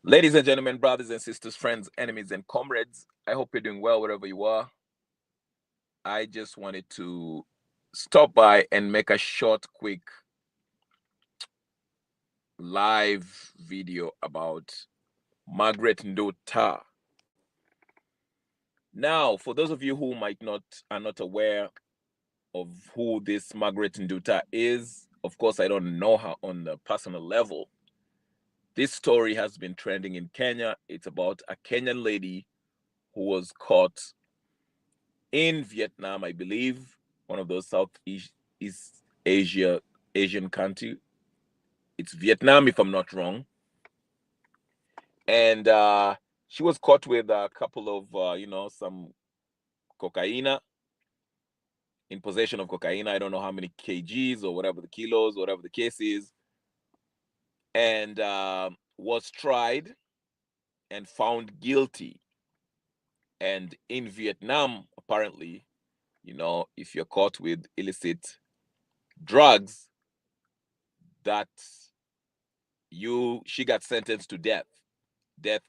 Ladies and gentlemen, brothers and sisters, friends, enemies, and comrades, I hope you're doing well wherever you are. I just wanted to stop by and make a short, quick live video about Margaret Nduta. Now, for those of you who are not aware of who this Margaret Nduta is, of course, I don't know her on the personal level. This story has been trending in Kenya. It's about a Kenyan lady who was caught in Vietnam, I believe, one of those Southeast Asian country. It's Vietnam, if I'm not wrong. And she was caught with a couple of, some cocaine, in possession of cocaine. I don't know how many kgs or whatever the kilos, whatever the case is. And was tried and found guilty. And in Vietnam, apparently, if you're caught with illicit drugs, that she got sentenced to death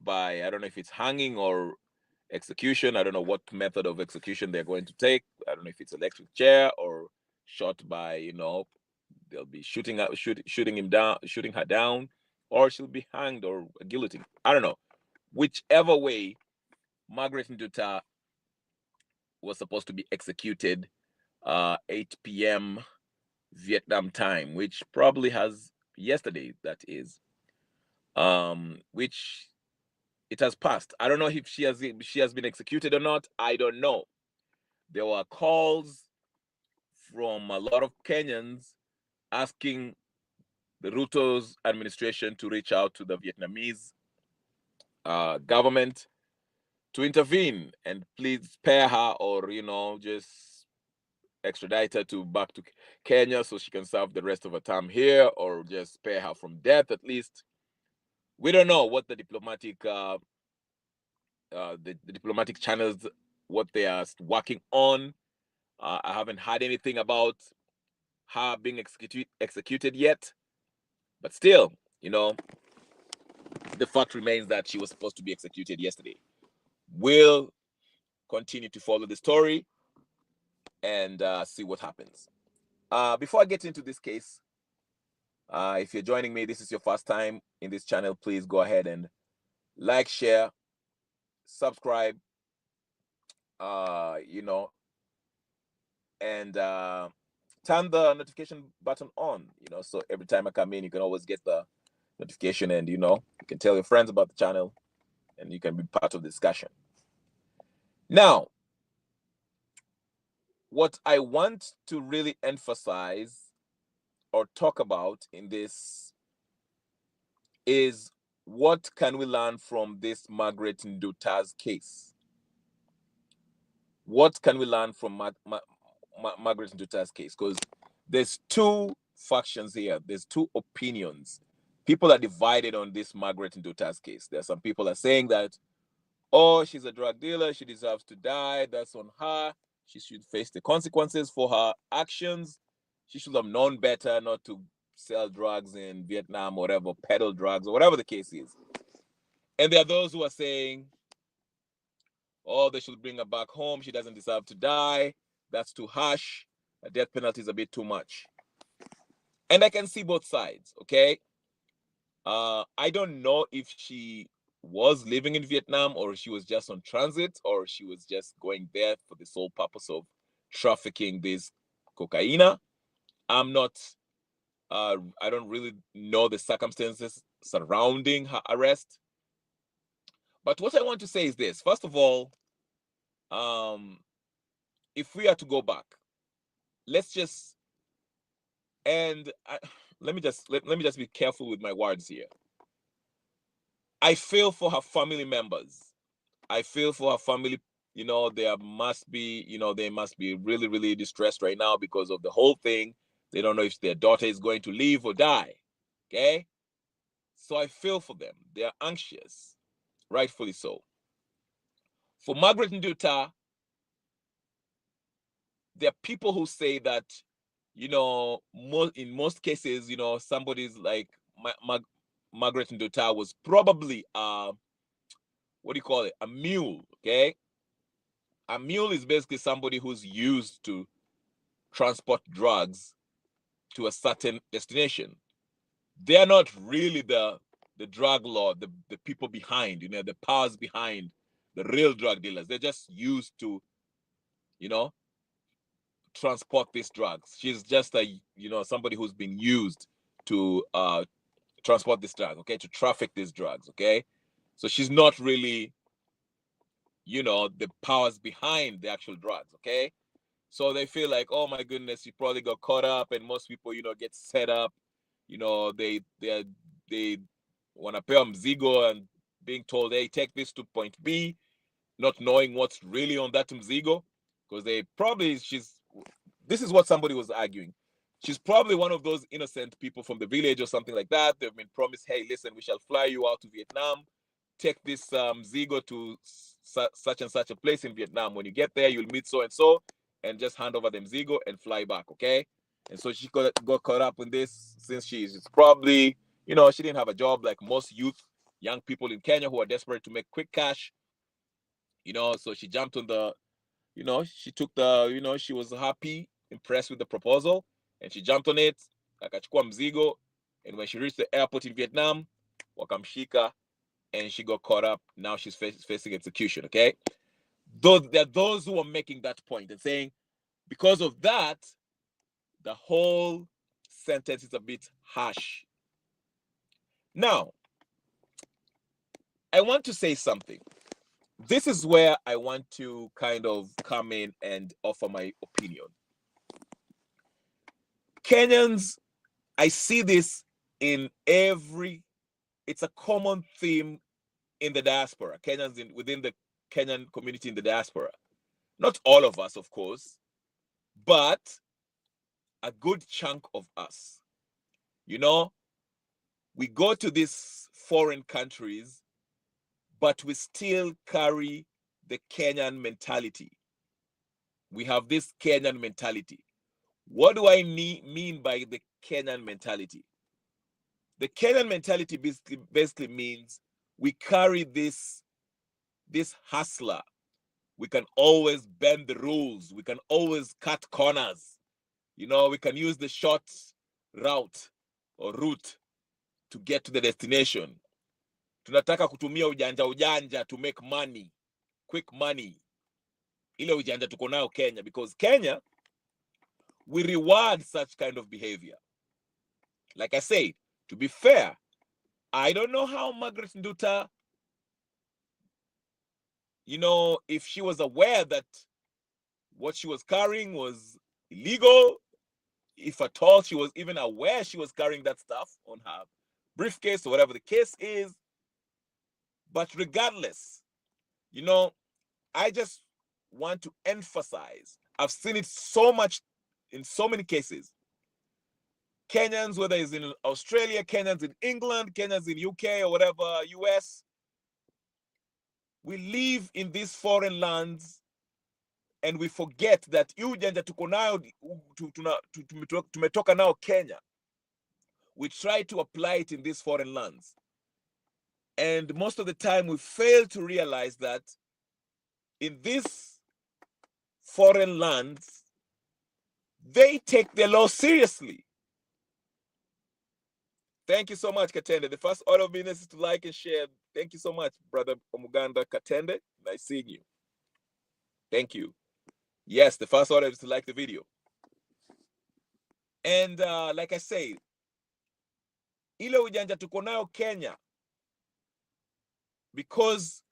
by, I don't know if it's hanging or execution. I don't know what method of execution they're going to take. I don't know if it's electric chair or shot by, they'll be shooting her down, or she'll be hanged or guillotined. I don't know. Whichever way, Margaret Nduta was supposed to be executed 8 p.m. Vietnam time, which probably has yesterday, that is, which it has passed. I don't know if she has been executed or not. I don't know. There were calls from a lot of Kenyans asking the Ruto's administration to reach out to the Vietnamese government to intervene and please spare her, or just extradite her back to Kenya so she can serve the rest of her time here, or just spare her from death at least. We don't know what the diplomatic the diplomatic channels, what they are working on. I haven't heard anything about her being executed yet, but still, the fact remains that she was supposed to be executed yesterday. We'll continue to follow the story and see what happens. Before I get into this case, if you're joining me, this is your first time in this channel, please go ahead and like, share, subscribe, uh, you know, and turn the notification button on, so every time I come in, you can always get the notification, and you can tell your friends about the channel and you can be part of the discussion. Now, what I want to really emphasize or talk about in this is, what can we learn from this Margaret Nduta's case? What can we learn from Margaret Nduta's case? Because there's two factions here. There's two opinions. People are divided on this Margaret Nduta's case. There are some people are saying that, oh, she's a drug dealer, she deserves to die, that's on her, she should face the consequences for her actions, she should have known better not to sell drugs in Vietnam, or whatever, peddle drugs, or whatever the case is. And there are those who are saying, oh, they should bring her back home, she doesn't deserve to die, that's too harsh, a death penalty is a bit too much. And I can see both sides, okay? I don't know if she was living in Vietnam, or she was just on transit, or she was just going there for the sole purpose of trafficking this cocaine. I'm not, I don't really know the circumstances surrounding her arrest. But what I want to say is this. First of all, if we are to go back, let's just, and let me just be careful with my words here. I feel for her family members. I feel for her family. They must be really, really distressed right now because of the whole thing. They don't know if their daughter is going to live or die. Okay? So I feel for them. They are anxious, rightfully so. For Margaret Nduta, there are people who say that, in most cases, somebody's like Margaret Nduta was probably what do you call it? A mule, okay? A mule is basically somebody who's used to transport drugs to a certain destination. They are not really the drug lord, the people behind, the powers behind the real drug dealers. They're just used to, transport these drugs. She's just somebody who's been used to transport this drug, okay, to traffic these drugs, okay. So she's not really, the powers behind the actual drugs, okay. So they feel like, oh my goodness, you probably got caught up, and most people, get set up, they want to pay mzigo and being told, hey, take this to point B, not knowing what's really on that mzigo, because this is what somebody was arguing. She's probably one of those innocent people from the village or something like that. They've been promised, hey, listen, we shall fly you out to Vietnam, take this mzigo to such and such a place in Vietnam. When you get there, you'll meet so and so, and just hand over the mzigo and fly back, okay? And so she got caught up in this, since she's probably, she didn't have a job like most young people in Kenya who are desperate to make quick cash, so she jumped on the, she took the, she was happy, impressed with the proposal, and she jumped on it, akachukua mzigo, and when she reached the airport in Vietnam, wakamshika, and she got caught up. Now she's facing execution, okay? There are those who are making that point and saying, because of that, the whole sentence is a bit harsh. Now, I want to say something. This is where I want to kind of come in and offer my opinion. Kenyans, I see this it's a common theme in the diaspora, Kenyans within the Kenyan community in the diaspora. Not all of us, of course, but a good chunk of us. We go to these foreign countries, but we still carry the Kenyan mentality. We have this Kenyan mentality. What do I mean by the Kenyan mentality? The Kenyan mentality basically means we carry this hustler. We can always bend the rules. We can always cut corners. We can use the short route or route to get to the destination. Tunataka kutumia ujanja to make money, quick money. Ile ujanja tuko nayo Kenya, because Kenya, we reward such kind of behavior. Like I said, to be fair, I don't know how Margaret Nduta, if she was aware that what she was carrying was illegal, if at all she was even aware she was carrying that stuff on her briefcase or whatever the case is. But regardless, I just want to emphasize, I've seen it so much in so many cases. Kenyans, whether it's in Australia, Kenyans in England, Kenyans in UK or whatever, US, we live in these foreign lands and we forget that ujanja tuko nayo tumetoka nao Kenya. We try to apply it in these foreign lands. And most of the time we fail to realize that in these foreign lands, they take the law seriously. Thank you so much, Katende. The first order of business is to like and share. Thank you so much, brother Omuganda Katende. Nice seeing you. Thank you. Yes, the first order is to like the video. And like I said, ile ujanja tuko nayo Kenya, because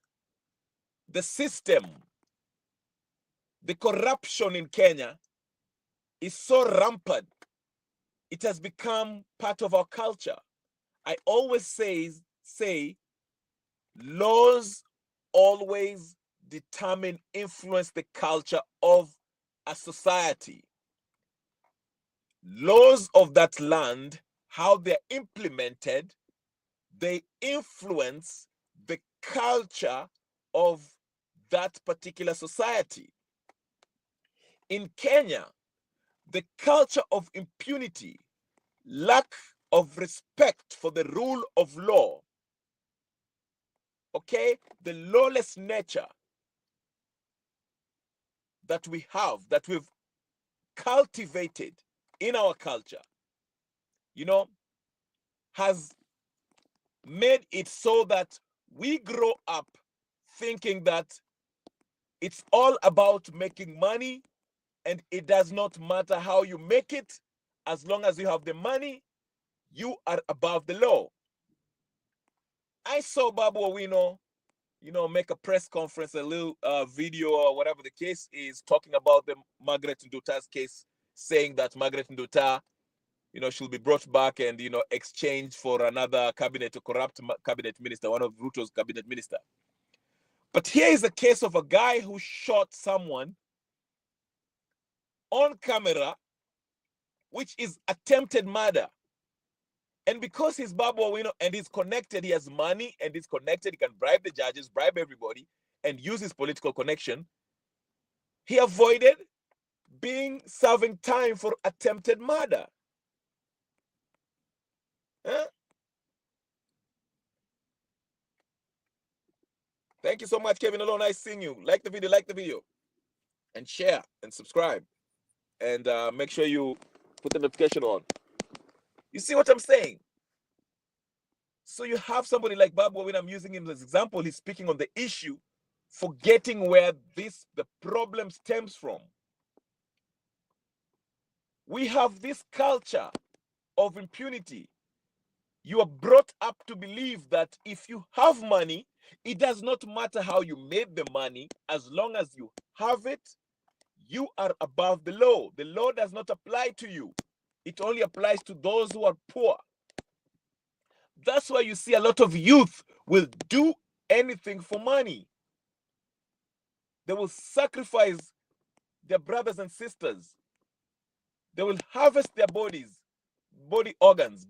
the system, the corruption in Kenya is so rampant. It has become part of our culture. I always say laws always determine, influence the culture of a society. Laws of that land, how they're implemented, they influence the culture of that particular society. In Kenya, the culture of impunity, lack of respect for the rule of law, okay, the lawless nature that we have, that we've cultivated in our culture, you know, has made it so that we grow up thinking that it's all about making money, and it does not matter how you make it. As long as you have the money, you are above the law. I saw Babu Owino, make a press conference, a little video or whatever the case is, talking about the Margaret Nduta's case, saying that Margaret Nduta, she'll be brought back and, exchanged for another cabinet, a corrupt cabinet minister, one of Ruto's cabinet minister. But here is a case of a guy who shot someone on camera, which is attempted murder. And because he's Babu Owino and he's connected, he has money and he's connected, he can bribe the judges, bribe everybody, and use his political connection. He avoided serving time for attempted murder. Huh? Thank you so much, Kevin. Hello, nice seeing you. Like the video, and share and subscribe, and make sure you put the notification on. You see what I'm saying? So you have somebody like Babu, when I'm using him as an example, he's speaking on the issue, forgetting where the problem stems from. We have this culture of impunity. You are brought up to believe that if you have money, it does not matter how you made the money. As long as you have it, you are above the law. The law does not apply to you. It only applies to those who are poor. That's why you see a lot of youth will do anything for money. They will sacrifice their brothers and sisters. They will harvest their body organs.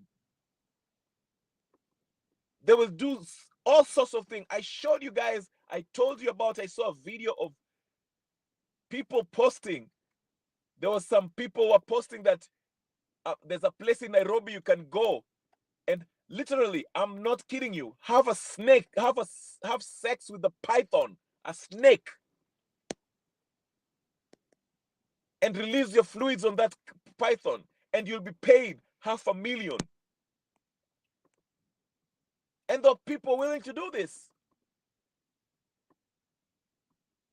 They will do all sorts of things. I showed you guys, I told you about, I saw a video of people posting. There was some people who were posting that there's a place in Nairobi you can go and literally, I'm not kidding you, have a snake, have sex with a python, a snake, and release your fluids on that python, and you'll be paid $500,000. And there are people willing to do this.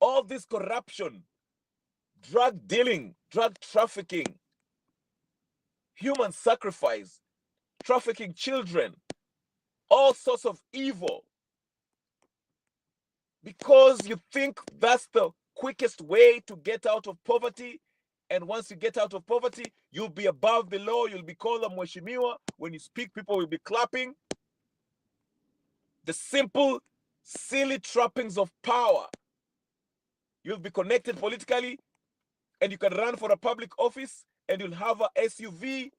All this corruption, drug dealing, drug trafficking, human sacrifice, trafficking children, all sorts of evil. Because you think that's the quickest way to get out of poverty. And once you get out of poverty, you'll be above the law. You'll be called a mheshimiwa. When you speak, people will be clapping. The simple, silly trappings of power. You'll be connected politically, and you can run for a public office, and you'll have a SUV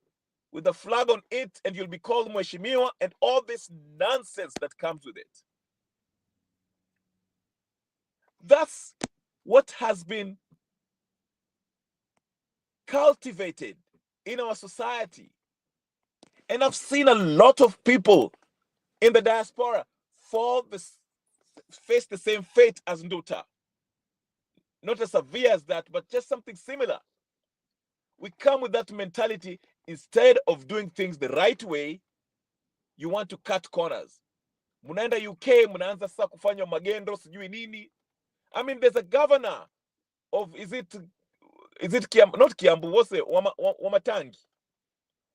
with a flag on it, and you'll be called mheshimiwa, and all this nonsense that comes with it. That's what has been cultivated in our society. And I've seen a lot of people in the diaspora face the same fate as Nduta. Not as severe as that, but just something similar. We come with that mentality. Instead of doing things the right way, you want to cut corners. Munaenda UK, munaanza sasa kufanya magendo, sijui nini. I mean, there's a governor of, is it Kiambu, not Kiambu, what's it, Wamatangi.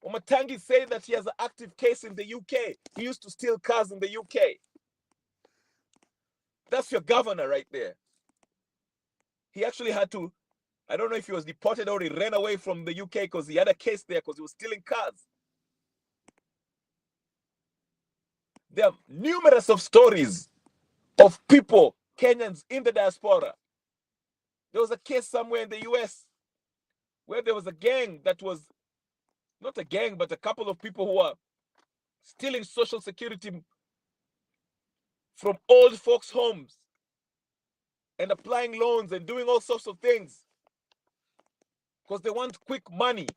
Wamatangi said that he has an active case in the UK. He used to steal cars in the UK. That's your governor right there. He actually had to, I don't know if he was deported or he ran away from the UK because he had a case there because he was stealing cars. There are numerous of stories of people, Kenyans in the diaspora. There was a case somewhere in the US where there was a gang that was, not a gang, but a couple of people who were stealing social security from old folks' homes and applying loans and doing all sorts of things because they want quick money.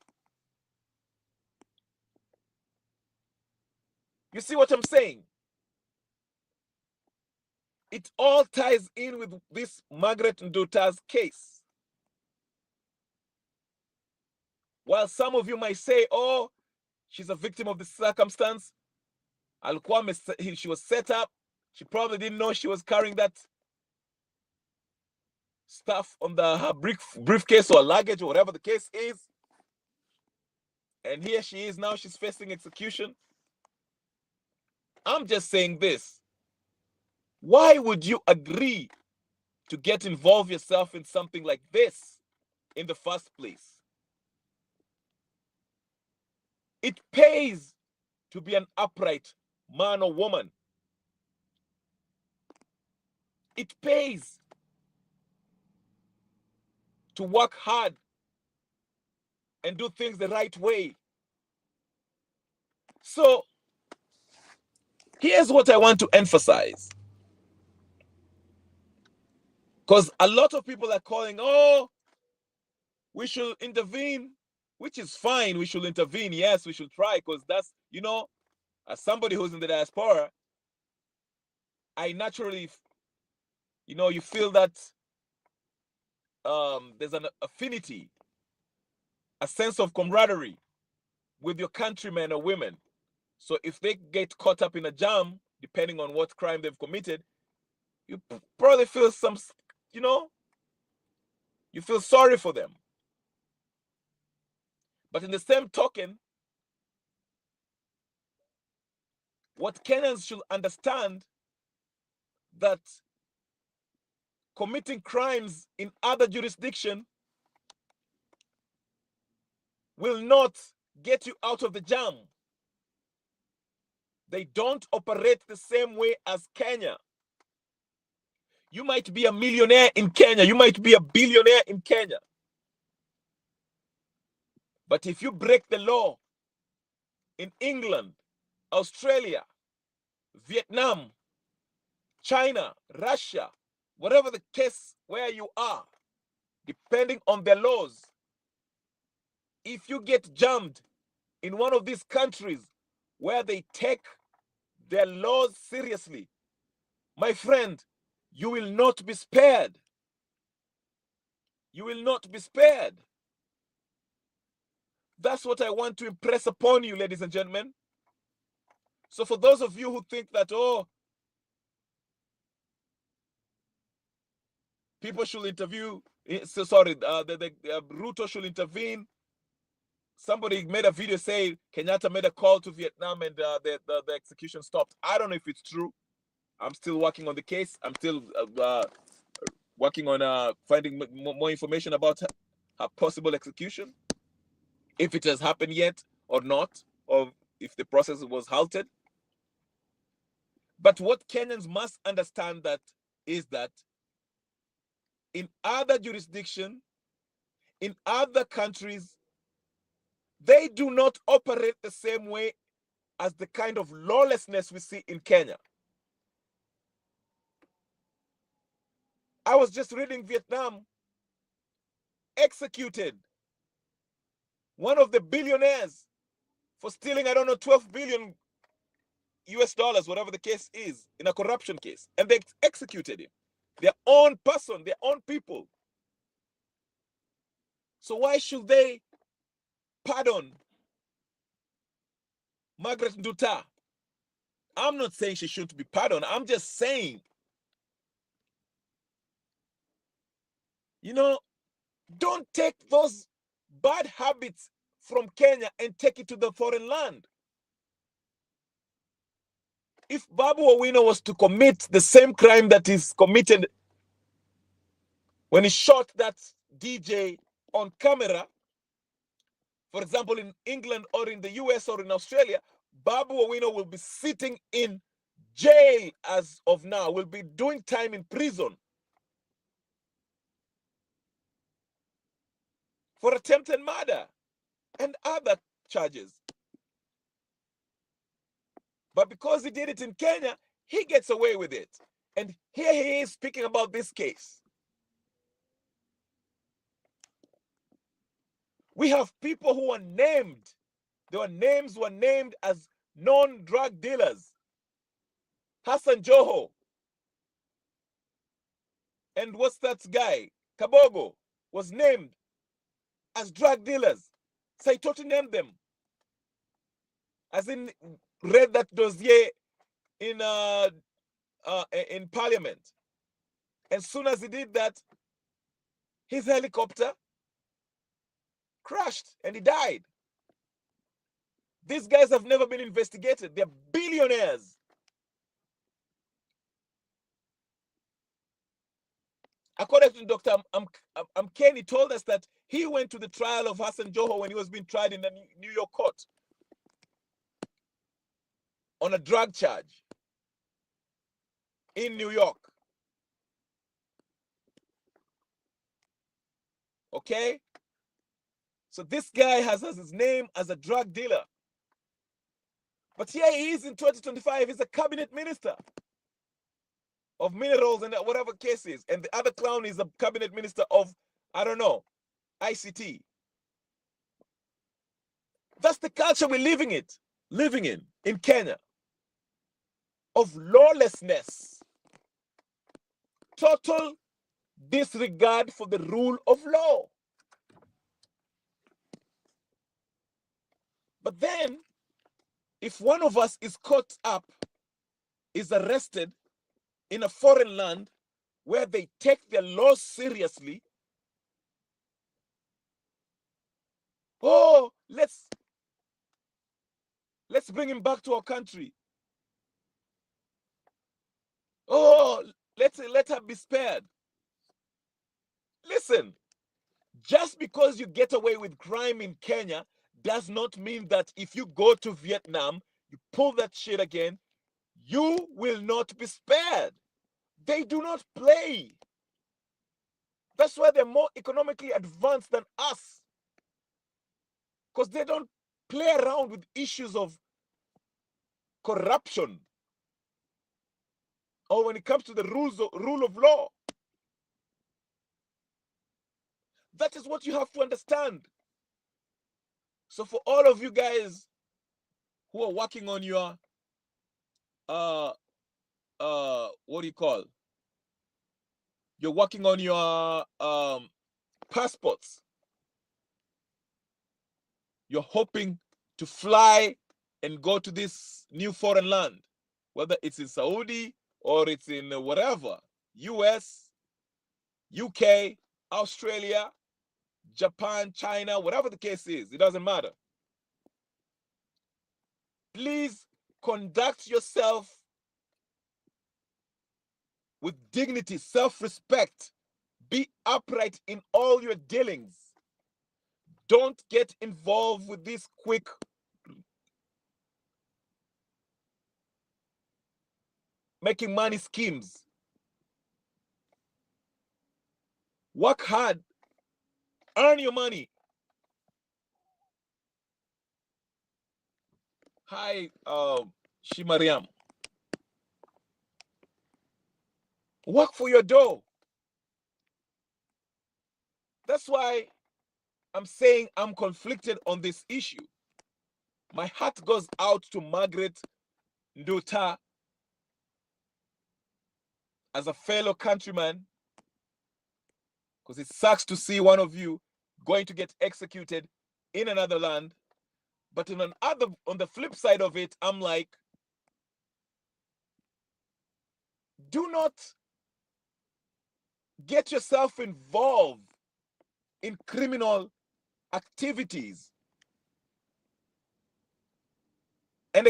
You see what I'm saying? It all ties in with this Margaret Nduta's case. While some of you might say, oh, she's a victim of the circumstance, she was set up, she probably didn't know she was carrying that stuff on her briefcase or luggage or whatever the case is. And here she is now, she's facing execution. I'm just saying this. Why would you agree to get involved yourself in something like this in the first place? It pays to be an upright man or woman. It pays to work hard and do things the right way. So here's what I want to emphasize. Because a lot of people are calling, oh, we should intervene, which is fine. We should intervene. Yes, we should try, because that's, as somebody who's in the diaspora, I naturally, you feel that there's an affinity, a sense of camaraderie with your countrymen or women. So if they get caught up in a jam, depending on what crime they've committed, you probably feel you feel sorry for them. But in the same token, what Kenyans should understand, that committing crimes in other jurisdiction will not get you out of the jam. They don't operate the same way as Kenya. You might be a millionaire in Kenya. You might be a billionaire in Kenya. But if you break the law in England, Australia, Vietnam, China, Russia, whatever the case where you are, depending on their laws, if you get jammed in one of these countries where they take their laws seriously, my friend, you will not be spared. You will not be spared. That's what I want to impress upon you, ladies and gentlemen. So for those of you who think that, oh, people should interview, Ruto should intervene. Somebody made a video saying Kenyatta made a call to Vietnam and the execution stopped. I don't know if it's true. I'm still working on the case. I'm still working on finding more information about her possible execution, if it has happened yet or not, or if the process was halted. But what Kenyans must understand is that in other jurisdictions, in other countries, they do not operate the same way as the kind of lawlessness we see in Kenya. I was just reading Vietnam executed one of the billionaires for stealing, 12 billion US dollars, whatever the case is, in a corruption case. And they executed him. Their own person, their own people. So why should they pardon Margaret Nduta? I'm not saying she shouldn't be pardoned. I'm just saying, don't take those bad habits from Kenya and take it to the foreign land. If Babu Owino was to commit the same crime that is committed when he shot that DJ on camera, for example, in England or in the US or in Australia, Babu Owino will be sitting in jail as of now, will be doing time in prison for attempted murder and other charges. But because he did it in Kenya, he gets away with it. And here he is speaking about this case. We have people who are named. Their names were named as known drug dealers, Hassan Joho, and what's that guy, Kabogo, was named as drug dealers. Saitoti named them. As in, read that dossier in Parliament. As soon as he did that, his helicopter crashed and he died. These guys have never been investigated. They're billionaires. According to Dr. Kenny, told us that he went to the trial of Hassan Joho when he was being tried in the New York court on a drug charge in New York. Okay? So this guy has his name as a drug dealer. But here he is in 2025. He's a cabinet minister of minerals and whatever case is. And the other clown is a cabinet minister of, I don't know, ICT. That's the culture we're living in Kenya, of lawlessness. Total disregard for the rule of law. But then, if one of us is caught up, is arrested in a foreign land where they take their laws seriously, oh, let's bring him back to our country. Oh, let her be spared. Listen, just because you get away with crime in Kenya does not mean that if you go to Vietnam, you pull that shit again, you will not be spared. They do not play. That's why they're more economically advanced than us. Because they don't play around with issues of corruption or when it comes to the rule of law. That is what you have to understand. So for all of you guys who are working on your what do you call? You're working on your passports. You're hoping to fly and go to this new foreign land, whether it's in Saudi or it's in whatever, US, UK, Australia, Japan, China, whatever the case is, it doesn't matter. Please conduct yourself with dignity, self-respect. Be upright in all your dealings. Don't get involved with these quick making money schemes. Work hard. Earn your money. Hi, Shimariam. Work for your dough. That's why I'm saying I'm conflicted on this issue. My heart goes out to Margaret, Nduta, as a fellow countryman, because it sucks to see one of you going to get executed in another land. But on the flip side of it, I'm like, do not get yourself involved in criminal activities and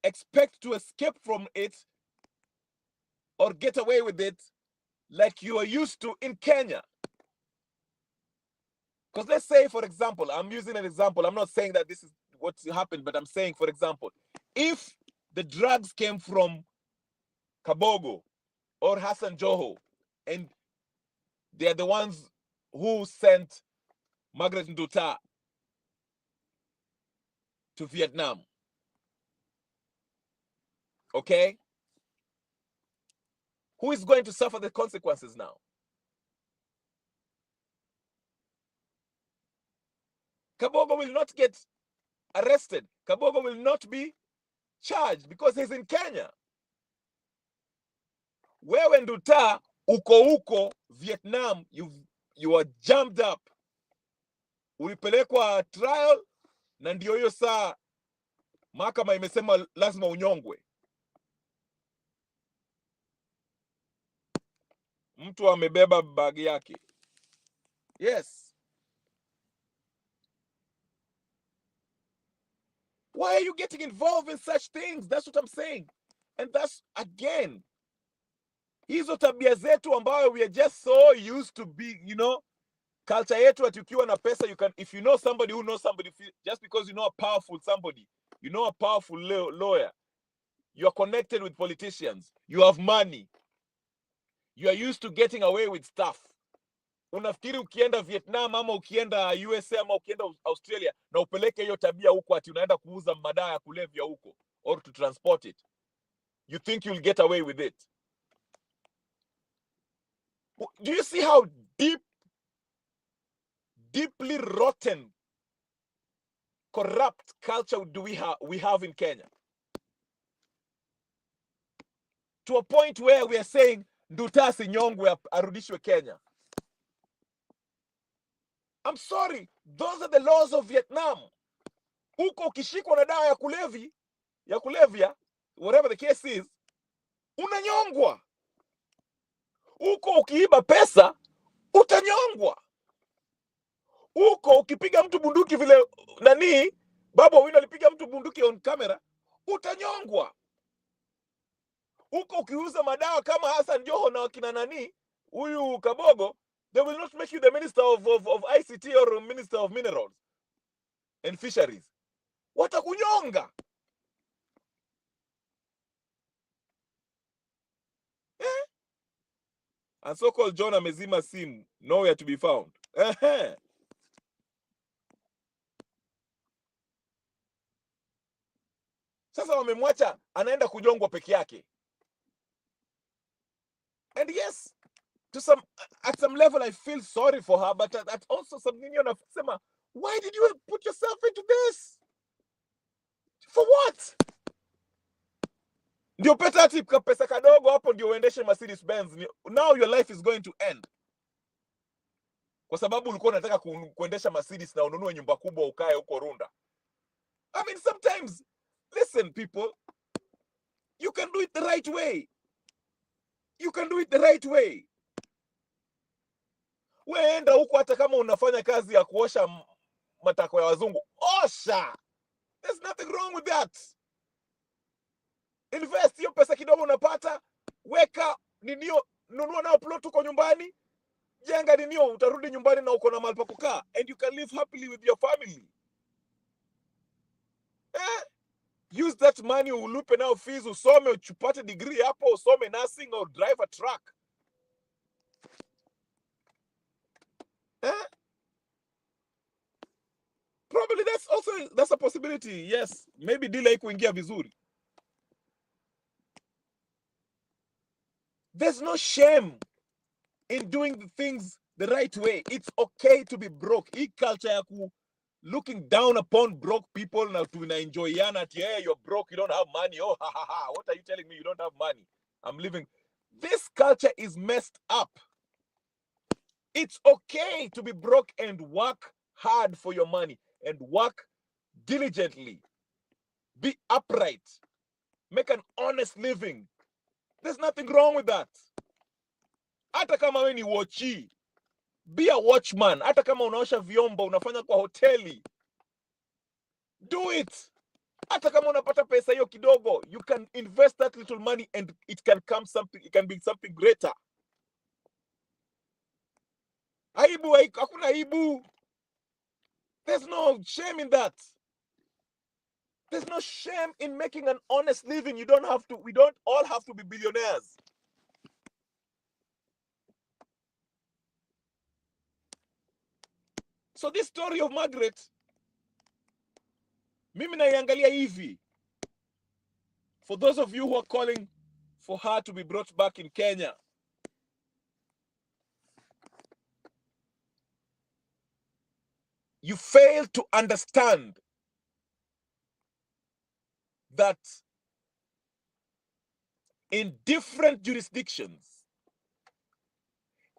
expect to escape from it or get away with it like you are used to in Kenya. Because let's say, for example, I'm using an example. I'm not saying that this is what happened, but I'm saying, for example, if the drugs came from Kabogo or Hassan Joho, and they're the ones who sent Margaret Nduta to Vietnam, okay? Who is going to suffer the consequences now? Kabogo will not get arrested. Kabogo will not be charged because he's in Kenya. Wewe Nduta, uko Vietnam, you are jammed up. Ulipelekwa trial na ndio hiyo saa mahakama imesema lazima unyongwe. Mtu amebeba bagi yake. Yes. Why are you getting involved in such things? That's what I'm saying. And that's, again, hizo tabia zetu ambayo we are just so used to be, you know, culture yetu ati ukiwa na pesa, you can, if you know somebody who knows somebody, just because you know a powerful somebody, you know a powerful lawyer, you are connected with politicians, you have money, you are used to getting away with stuff. Unafikiri ukienda Vietnam ama ukienda USA ama ukienda Australia na upeleke hiyo tabia huko ati unaenda kuuza madawa ya kulevya huko or to transport it, you think you'll get away with it? Do you see how deeply rotten, corrupt culture do we have in Kenya? To a point where we are saying Nduta sinyongwe arudishwe Kenya. I'm sorry, those are the laws of Vietnam. Huko ukishikwa na dawa ya kulevya, whatever the case is, unanyongwa. Huko ukiiba pesa, utanyongwa. Huko ukipiga mtu bunduki vile nani Baba Owino alipiga mtu bunduki on camera, utanyongwa. Huko ukiuza madawa kama Hassan Joho na wakina nani huyu Kabogo, they will not make you the minister of ICT or minister of minerals and fisheries. Watakunyonga. And so-called John amezima simu, nowhere to be found. Sasa wamemwacha anaenda kujongwa peke yake. And yes, at some level I feel sorry for her, but at also something unasema, why did you put yourself into this? For what? Ndio pesa kadogo hapo ndio uendeshe Mercedes Benz. Now your life is going to end. Kwa sababu ulikuwa unataka kuendesha Mercedes na ununue nyumba kubwa ukae huko Runda. I mean, sometimes, listen people, you can do it the right way. You can do it the right way. Weenda huko hata kama unafanya kazi ya kuosha matako ya wazungu, osha. There's nothing wrong with that. Invest hiyo pesa kidogo unapata, weka ninio, nunua nao plot uko nyumbani, jenga ninio, utarudi nyumbani na uko na mahali pa kukaa, and you can live happily with your family. Use that money, ulipe nao fees, usome, upate degree hapo, usome nursing or drive a truck. Probably that's a possibility. Yes, maybe deal haikuingia vizuri. There's no shame in doing the things the right way. It's okay to be broke. Hii culture ya looking down upon broke people na tunaenjoyana ati you're broke, you don't have money. Oh, ha ha ha. What are you telling me? You don't have money. I'm living. This culture is messed up. It's okay to be broke and work hard for your money and work diligently. Be upright. Make an honest living. There's nothing wrong with that. Hata kama wewe ni watchi, be a watchman. Hata kama unaosha vyombo, unafanya kwa hoteli, do it. Hata kama unapata pesa hiyo kidogo, you can invest that little money and it can be something greater. Hakuna aibu. There's no shame in that. There's no shame in making an honest living. We don't all have to be billionaires. So this story of Margaret, mimi naiangalia hivi. For those of you who are calling for her to be brought back in Kenya, you fail to understand that in different jurisdictions,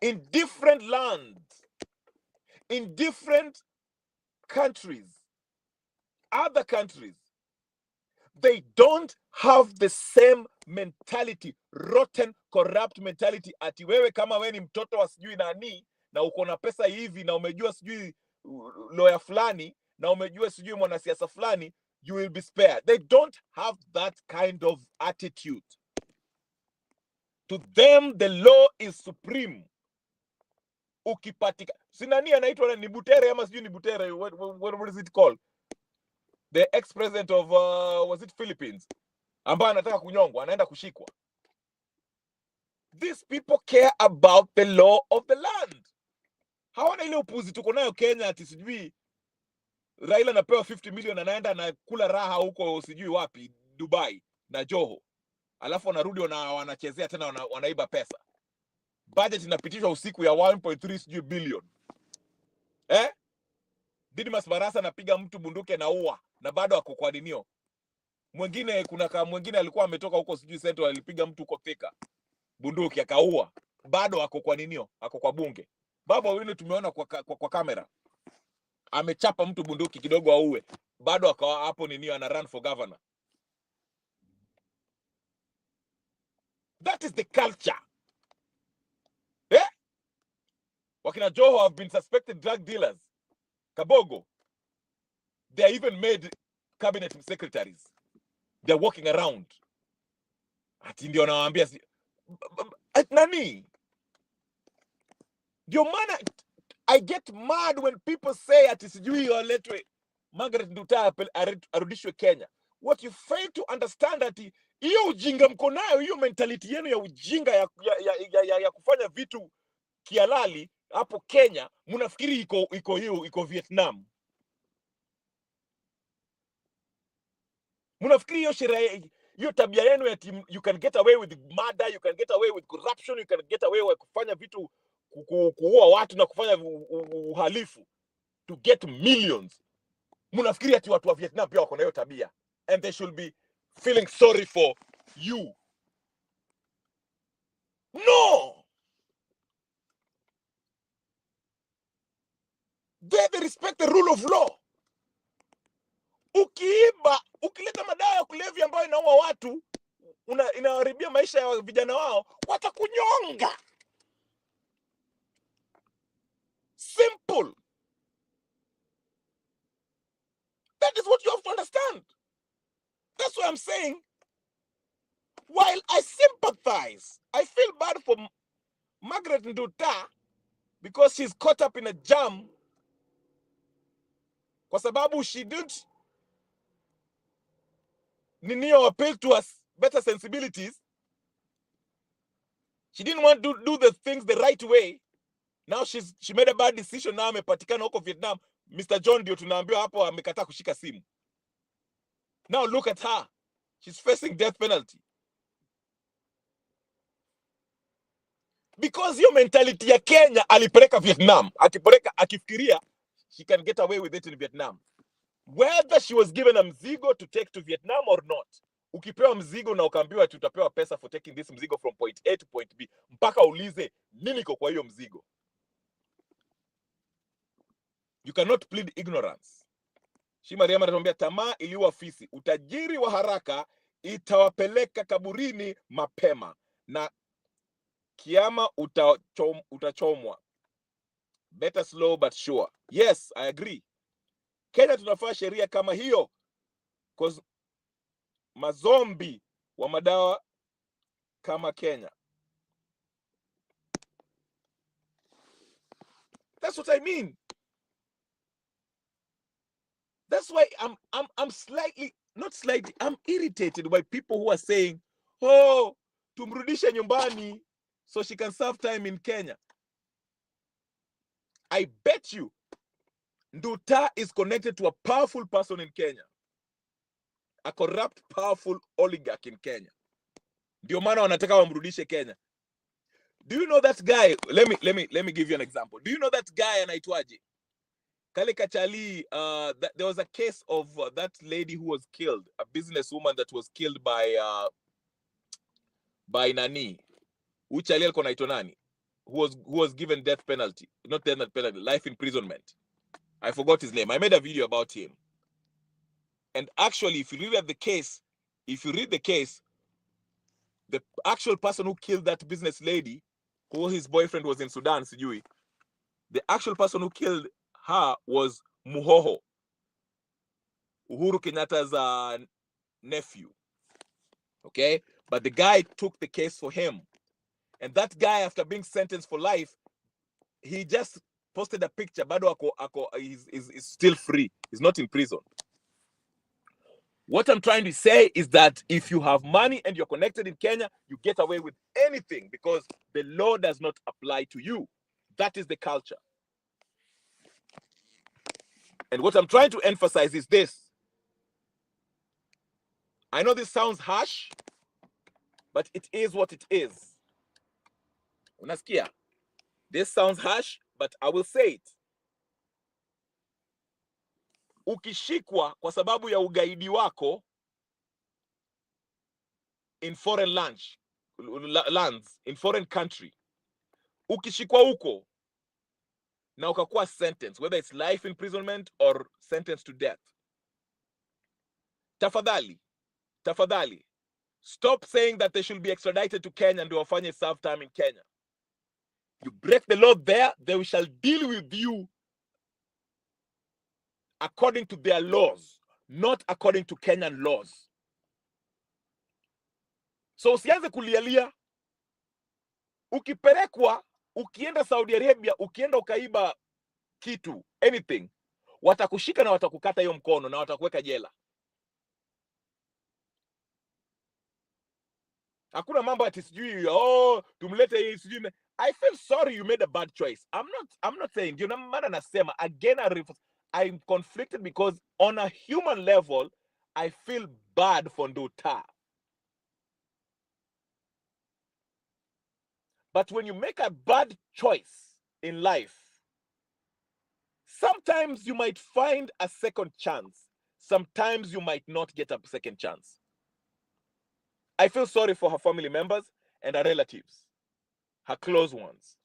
in different lands, in different countries, other countries, they don't have the same mentality, rotten, corrupt mentality. Ati wewe kama wewe ni mtoto wa sijui nani na uko na pesa hivi na umejua sijui lawyer fulani na umejua sijui mwanasiasa fulani, you will be spared. They don't have that kind of attitude. To them, the law is supreme. Ukipatika. Sinani anaitwa ni Butere ama sijui ni Butere. What is it called? The ex-president of, was it Philippines? Ambaye anataka kunyongwa, anaenda kushikwa. These people care about the law of the land. Hawana ile upuzi tuko nayo Kenya ati sijui Raila anapewa 50 million anaenda na kula raha huko sijui wapi Dubai na Joho. Alafu wanarudi wanachezea tena wanaiba pesa. Budget inapitishwa usiku ya 1.3 sijui billion. Didmas Barasa anapiga mtu bunduki na ua na bado ako kwa dinio. Mwingine mwingine alikuwa ametoka huko sijui Central alipiga mtu kwa Thika. Bunduki akaua. Bado ako kwa ninio, ako kwa bunge. Baba wengine tumeona kwa kamera. Amechapa mtu bunduki kidogo auwe. Bado akawa hapo ninio ana run for governor. That is the culture. Wakina Joho have been suspected drug dealers. Kabogo. They are even made cabinet secretaries. They're walking around. Ati ndio nawaambia nani? Ndio maana I get mad when people say ati sijui waletwe Margaret Nduta arudishwe Kenya. What you fail to understand ati hiyo ujinga mko nayo, hiyo mentality yenu ya ujinga ya kufanya vitu kihalali hapo Kenya, mnafikiri iko Vietnam. Mnafikiri hiyo sheria, hiyo tabia yenu ya you can get away with murder, you can get away with corruption, you can get away with kufanya vitu, kuua watu na kufanya uhalifu to get millions. Mnafikiri ati watu wa Vietnam pia wako na hiyo tabia and they should be feeling sorry for you. No! They respect the rule of law. Ukiiba, ukileta madawa ya kulevya ambayo inaua watu, inaharibia maisha ya vijana wao, watakunyonga. Simple. That is what you have to understand. That's why I'm saying, while I sympathize, I feel bad for Margaret Nduta because she's caught up in a jam. Kwa sababu she didn't appeal to us better sensibilities. She didn't want to do the things the right way. Now she made a bad decision. Now amepatikana huko Vietnam. Mr. John ndio tunaambiwa hapo amekataa kushika simu. Now look at her. She's facing death penalty. Because your mentality ya Kenya alipeleka Vietnam. Akifikiria she can get away with it in Vietnam. Whether she was given a mzigo to take to Vietnam or not. Ukipewa mzigo na ukaambiwa tutapewa pesa for taking this mzigo from point A to point B. Mpaka ulize nini iko kwa hiyo mzigo. You cannot plead ignorance. Mariam anatuambia tamaa iliua fisi. Utajiri wa haraka itawapeleka kaburini mapema. Na kiama utachomwa. Better slow but sure. Yes, I agree. Kenya tunafaa sheria kama hiyo. Because mazombi wa madawa kama Kenya. That's what I mean. That's why I'm slightly, not slightly, I'm irritated by people who are saying, oh, tumrudishe nyumbani so she can serve time in Kenya. I bet you Nduta is connected to a powerful person in Kenya. A corrupt, powerful oligarch in Kenya. Ndio maana wanataka wamrudishe Kenya. Do you know that guy? Let me give you an example. Do you know that guy anaitwaje? Kale Kachali, there was a case of that lady who was killed, a businesswoman that was killed by Nani, Uchali alikuwa anaitwa nani, who was given death penalty, not death penalty, life imprisonment. I forgot his name. I made a video about him. And actually, if you read the case, the actual person who killed that business lady, who his boyfriend was in Sudan, sijui, the actual person who killed her was Muhoho, Uhuru Kenyatta's nephew. Okay? But the guy took the case for him. And that guy, after being sentenced for life, he just posted a picture. Bado is still free. He's not in prison. What I'm trying to say is that if you have money and you're connected in Kenya, you get away with anything because the law does not apply to you. That is the culture. And what I'm trying to emphasize is this. I know this sounds harsh, but it is what it is. Unasikia? This sounds harsh, but I will say it. Ukishikwa kwa sababu ya ugaidi wako in foreign lands, in foreign country, ukishikwa huko na ukakuwa sentence, whether it's life imprisonment or sentence to death, tafadhali, stop saying that they should be extradited to Kenya and wafanye serve time in Kenya. You break the law there, they shall deal with you according to their laws, not according to Kenyan laws. So usianze kulialia. Ukipelekwa, ukienda Saudi Arabia, ukienda ukaiba kitu, anything, watakushika na watakukata hiyo mkono na watakuweka jela. Hakuna mambo ati sijui tumlete hii sijui. I feel sorry you made a bad choice. I'm not saying, you know, maana nasema again, I'm conflicted because on a human level I feel bad for Nduta. But when you make a bad choice in life, sometimes you might find a second chance. Sometimes you might not get a second chance. I feel sorry for her family members and her relatives, her close ones.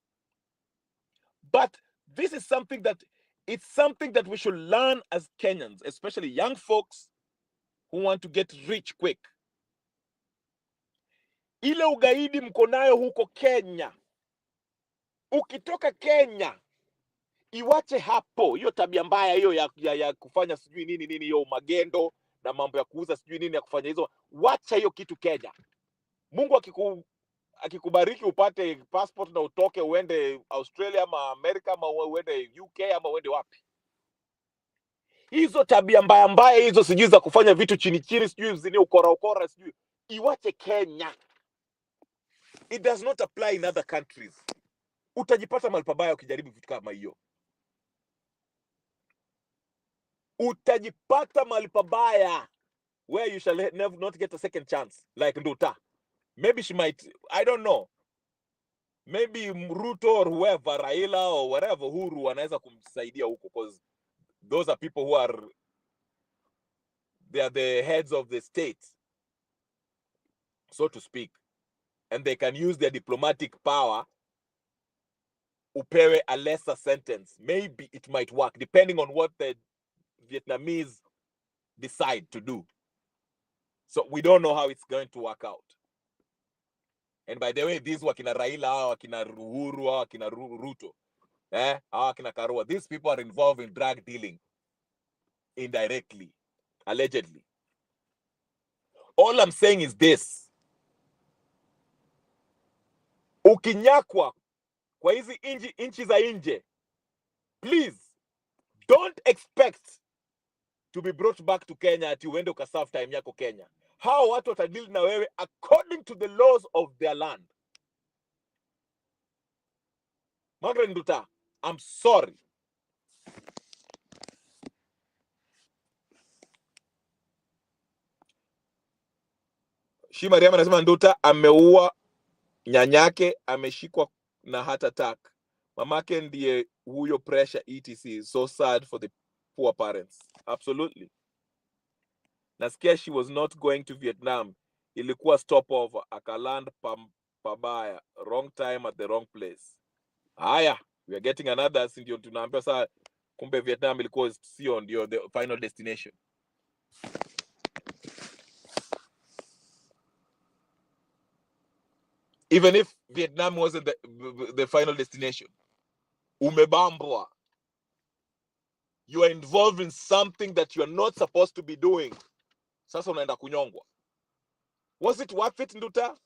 But this is something that we should learn as Kenyans, especially young folks who want to get rich quick. Ile ugaidi mko nayo huko Kenya. Ukitoka Kenya, iwache hapo. Hiyo tabia mbaya hiyo ya kufanya sijui nini hiyo magendo na mambo ya kuuza sijui nini ya kufanya hizo. Wacha hiyo kitu Kenya. Mungu akikubariki upate passport na utoke uende Australia ama America ama uende UK ama uende wapi. Hizo tabia mbaya hizo sijui za kufanya vitu chini sijui zini ukora sijui. Iwache Kenya. It does not apply in other countries. Utajipata mahali pabaya ukijaribu vitu kama hiyo. Utajipata mahali pabaya where you shall never not get a second chance like Nduta. Maybe she might, I don't know. Maybe Ruto or whoever, Raila or whatever, Huru anaweza kumsaidia huko because those are people who they are the heads of the state, so to speak, and they can use their diplomatic power upewe a lesser sentence. Maybe it might work depending on what the Vietnamese decide to do. So we don't know how it's going to work out. And by the way, these wakina Raila, wakina Uhuru, wakina Ruto, wakina Karua, these people are involved in drug dealing indirectly, allegedly. All I'm saying is this. Ukinyakwa kwa hizi inchi za nje, please don't expect to be brought back to Kenya ati uende ukaserve time yako Kenya. Hao watu watadeal na wewe according to the laws of their land. Margaret Nduta, I'm sorry. Mariam anasema Nduta ameua nyanyake, ameshikwa na heart attack. Mamake ndiye huyo pressure etc is so sad for the poor parents. Absolutely. Nasikia she was not going to Vietnam, ilikuwa stopover, akaland pabaya, wrong time at the wrong place. Haya, we are getting another, si ndio tunaambia saa kumbe Vietnam ilikuwa sio ndio the final destination. Even if Vietnam wasn't the final destination, umebambwa. You are involved in something that you are not supposed to be doing. Sasa unaenda kunyongwa. Was it worth it, Nduta?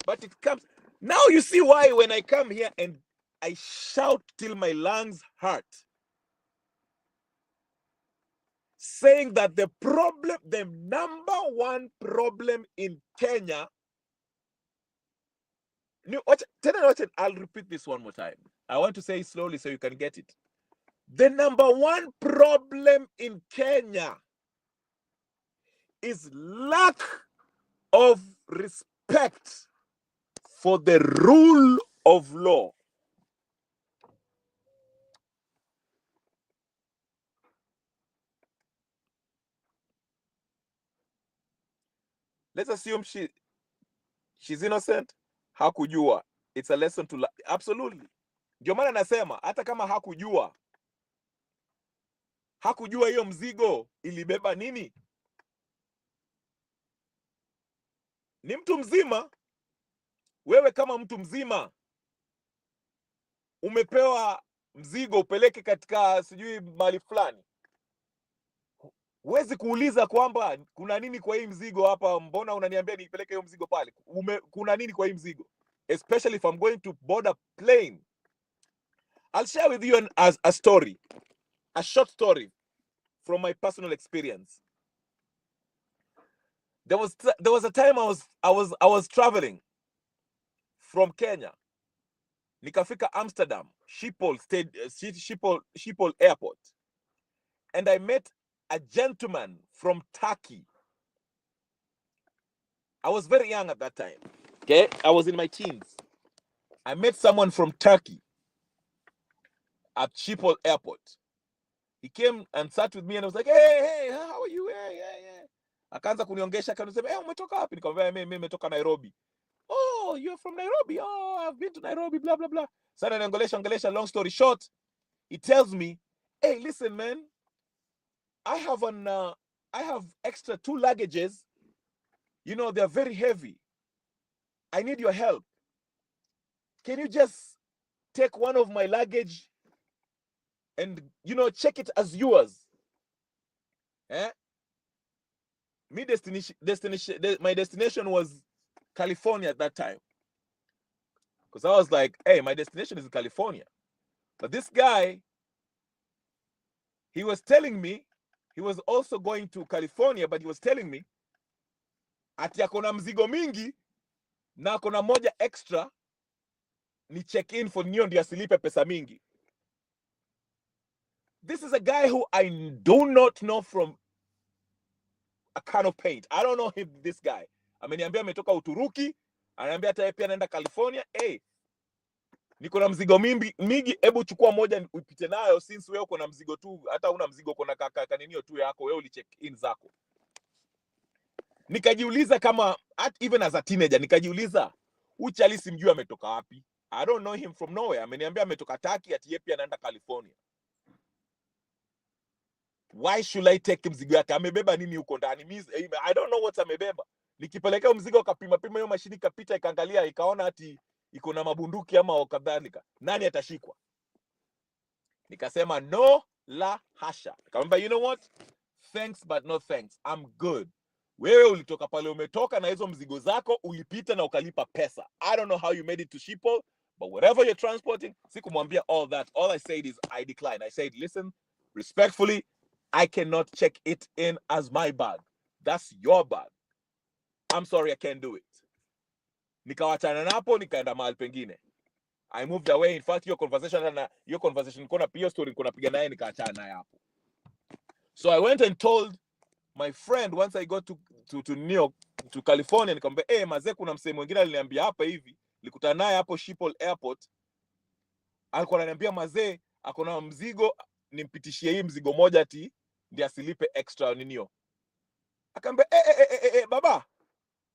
But it comes. Now you see why when I come here and I shout till my lungs hurt, saying that the problem, the number one problem in Kenya, I'll repeat this one more time. I want to say it slowly so you can get it. The number one problem in Kenya is lack of respect for the rule of law. Let's assume she's innocent. Hakujua. It's a lesson to absolutely. Ndio maana nasema hata kama hakujua hiyo mzigo ilibeba nini? Ni mtu mzima. Wewe kama mtu mzima umepewa mzigo upeleke katika sijui mali fulani. Huwezi kuuliza kwamba kuna nini kwa hii mzigo hapa, mbona unaniambia nipeleke hiyo mzigo pale? Kuna nini kwa hii mzigo? Especially if I'm going to board a plane. I'll share with you a story, a short story from my personal experience. There was a time I was traveling from Kenya. Nikafika Amsterdam, Schiphol Airport. And I met a gentleman from Turkey. I was very young at that time. Okay, I was in my teens. I met someone from Turkey at Schiphol Airport. He came and sat with me and I was like, hey, how are you? Hey. Akaanza kuniongesha, akanisema, hey, umetoka wapi? Nikamwambia, mimi nimetoka Nairobi. Oh, you're from Nairobi? Oh, I've been to Nairobi, blah, blah, blah. Sana ongelesha, long story short, he tells me, hey, listen, man, I have extra 2 luggages. You know, they're very heavy. I need your help. Can you just take one of my luggage and, you know, check it as yours? My destination was California at that time. Because I was like, hey, my destination is California. But this guy, he was telling me, he was also going to California, but he was telling me, ati akona mzigo mingi, na akona moja extra, ni check in for niyo ndio asilipe pesa mingi. This is a guy who I do not know from a can of paint. I don't know him, this guy. Ameniambia ametoka Uturuki, ananiambia hata pia anaenda California. Hey, niko na mzigo mingi, hebu chukua moja upite nayo, since wewe uko na mzigo tu, hata una mzigo uko na kaninio tu yako, wewe ulicheck in zako. Nikajiuliza kama even as a teenager, nikajiuliza uchali simjui ametoka wapi. I don't know him from nowhere. Ameniambia ametoka Turkey, ati yeye pia anaenda California. Why should I take mzigo yake? Amebeba nini huko ndani? I don't know what amebeba. Nikipelekea mzigo kapima hiyo mashini kapita ikaangalia ikaona ati iko na mabunduki ama kadhalika, nani atashikwa? Nikasema no la hasha. Nikamwambia, you know what? Thanks but no thanks. I'm good. Wewe ulitoka pale umetoka na hizo mzigo zako, ulipita na ukalipa pesa. I don't know how you made it to Schiphol, but whatever you're transporting, sikumwambia all that. All I said is I declined. I said, listen, respectfully, I cannot check it in as my bag. That's your bag. I'm sorry, I can't do it. Nikawachana napo, nikaenda mahali pengine. I moved away. In fact, your conversation kona pia story kona piga naye nikaachana naye hapo. So I went and told my friend once I got to New York, to California, nikamwambia, mazee kuna msemo mwingine aliniambia hapa hivi, Nilikutana naye hapo Schiphol Airport. Alikuwa ananiambia mazee, akona mzigo, nimpitishie hii mzigo moja ati ndio asilipe extra ninio. Akaambia baba,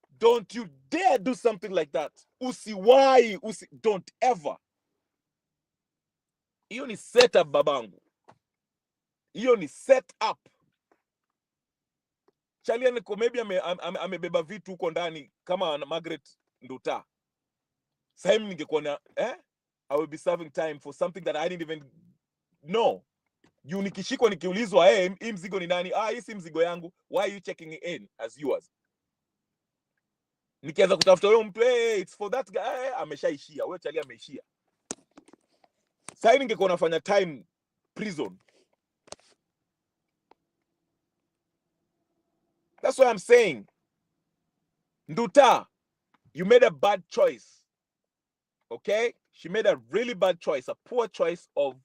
don't you dare do something like that. Usiwahi, don't ever. Hiyo ni setup babangu. Hiyo ni setup. Chalia niko maybe amebeba vitu huko ndani kama Margaret Nduta. Sasa ningekuwa na I will be serving time for something that I didn't even know. Juu nikishikwa nikiulizwa hii mzigo ni nani? Hii si mzigo yangu. Why are you checking it in as yours? Nikianza kutafuta huyo mtu, it's for that guy, ameshaishia. Wewe chalia ameishia. Sasa ningekuwa nafanya time prison. That's what I'm saying. Nduta, you made a bad choice. Okay? She made a really bad choice, a poor choice of,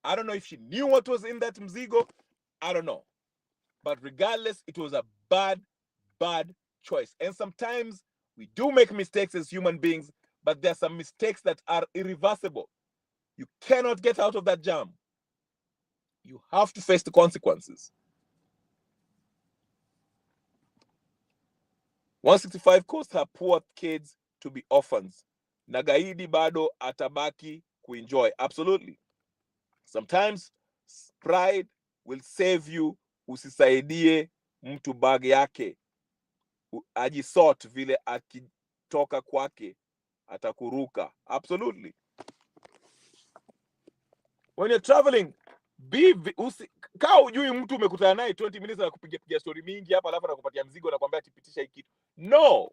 I don't know if she knew what was in that mzigo. I don't know. But regardless, it was a bad choice. And sometimes we do make mistakes as human beings, but there are some mistakes that are irreversible. You cannot get out of that jam. You have to face the consequences. 165 caused her poor kids to be orphans. Nagaidi bado atabaki kuenjoy. Absolutely. Sometimes pride will save you. Usisaidie mtu bag yake. Ajisort vile akitoka kwake atakuruka. Absolutely. When you're traveling, kaa ujui mtu umekutana naye 20 minutes na kupiga story mingi hapa alafu anakupatia mzigo na kwambia atipitisha hii kitu. No.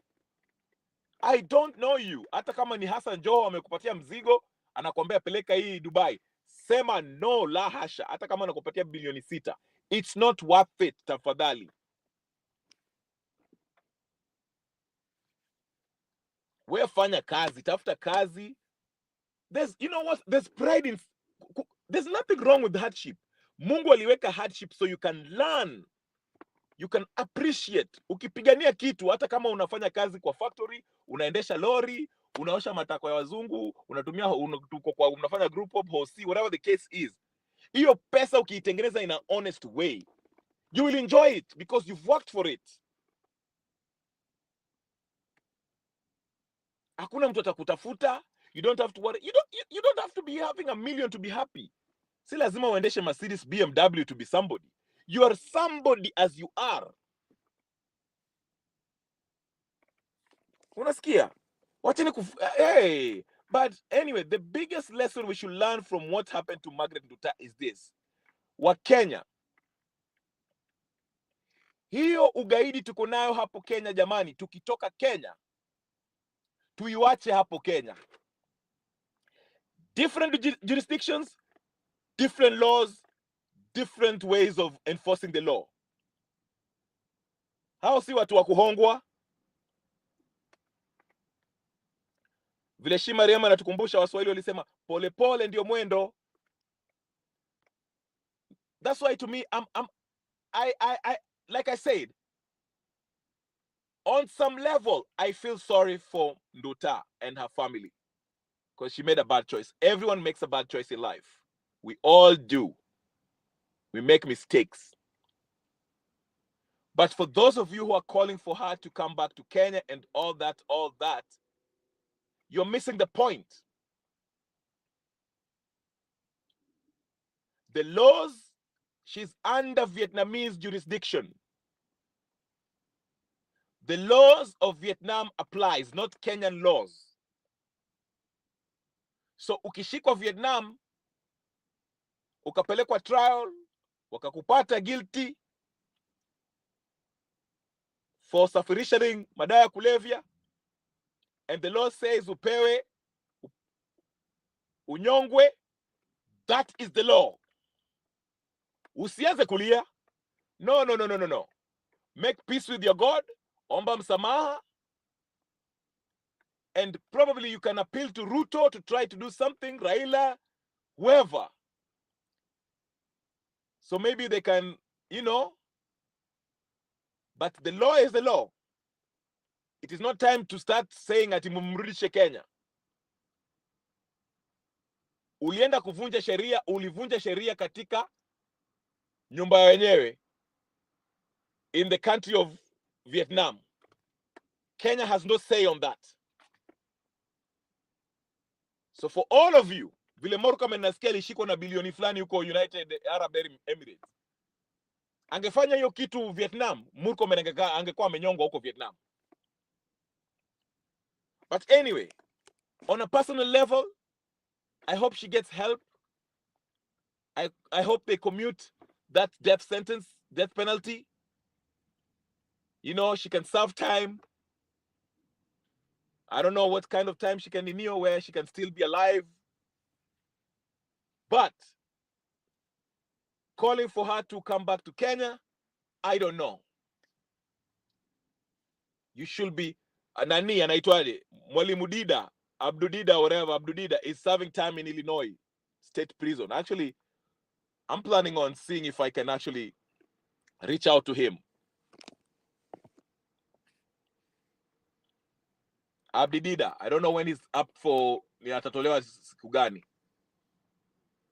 I don't know you. Hata kama ni Hassan Joho amekupatia mzigo, anakuambia peleka hii Dubai. Sema no, la hasha. Hata kama anakupatia bilioni 6. It's not worth it, tafadhali. Wewe fanya kazi, tafuta kazi. You know what? There's pride in, there's nothing wrong with hardship. Mungu aliweka hardship so you can learn. You can appreciate. Ukipigania kitu, hata kama unafanya kazi kwa factory, unaendesha lori, unaosha matako ya wazungu, unafanya group of hosi, whatever the case is. Hiyo pesa ukiitengeneza in an honest way, you will enjoy it because you've worked for it. Hakuna mtu atakutafuta. You don't have to worry. You don't have to be having $1 million to be happy. Si lazima uendeshe Mercedes BMW to be somebody. You are somebody as you are. Unasikia? Hey, but anyway, the biggest lesson we should learn from what happened to Margaret Nduta is this. Wakenya, hiyo ugaidi tuko nayo hapo Kenya jamani, tukitoka Kenya, tuiwache hapo Kenya. Different jurisdictions, different laws, different ways of enforcing the law. Hao si watu wa kuhongwa. Vile Shima Rema anatukumbusha Waswahili walisema pole pole ndio mwendo. That's why to me I like I said, on some level I feel sorry for Nduta and her family because she made a bad choice. Everyone makes a bad choice in life. We all do. We make mistakes. But for those of you who are calling for her to come back to Kenya and all that, you're missing the point. The laws, she's under Vietnamese jurisdiction. The laws of Vietnam applies, not Kenyan laws. So ukishikwa Vietnam, ukapelekwa trial, wakakupata guilty for safirisharing madawa ya kulevya, and the law says upewe, unyongwe, that is the law. Usianze kulia. No. Make peace with your God. Omba msamaha. And probably you can appeal to Ruto to try to do something, Raila, whoever. So maybe they can, but the law is the law. It is not time to start saying ati mumrudishe Kenya. ulienda kuvunja sheria, ulivunja sheria katika nyumba wenyewe in the country of Vietnam. Kenya has no say on that. So for all of you, vile Murkomen nasikia alishikwa na bilioni fulani huko United Arab Emirates, angefanya hiyo kitu Vietnam, Murkomen angekuwa amenyongwa huko Vietnam. But anyway, on a personal level, I hope she gets help. I hope they commute that death sentence, death penalty. You know, she can serve time. I don't know what kind of time she can renew where she can still be alive. But calling for her to come back to Kenya, I don't know. You should be nani anaitwaje? Mwalimu Dida, Abdudida, whatever, Abdudida is serving time in Illinois State Prison. Actually, I'm planning on seeing if I can actually reach out to him. Abdudida, I don't know when he's up for ni atatolewa siku gani.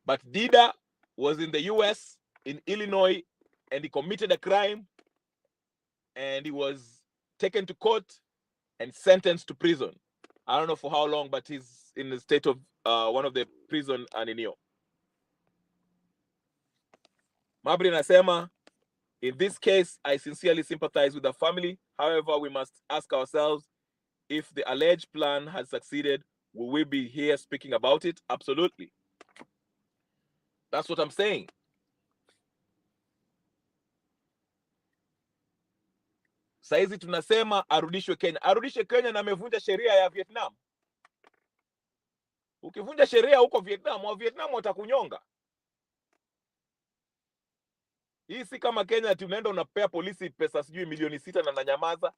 But Dida was in the US, in Illinois, and he committed a crime, and he was taken to court and sentenced to prison. I don't know for how long, but he's in the state of one of the prison aninio. Mabri nasema, in this case, I sincerely sympathize with the family. However, we must ask ourselves, if the alleged plan has succeeded, will we be here speaking about it? Absolutely. That's what I'm saying. Saizi tunasema arudishwe Kenya. Arudishwe Kenya na amevunja sheria ya Vietnam. Ukivunja sheria huko Vietnam, wa Vietnam watakunyonga. Hii si kama Kenya tunaenda unapea polisi pesa sijui milioni 6 na ananyamaza.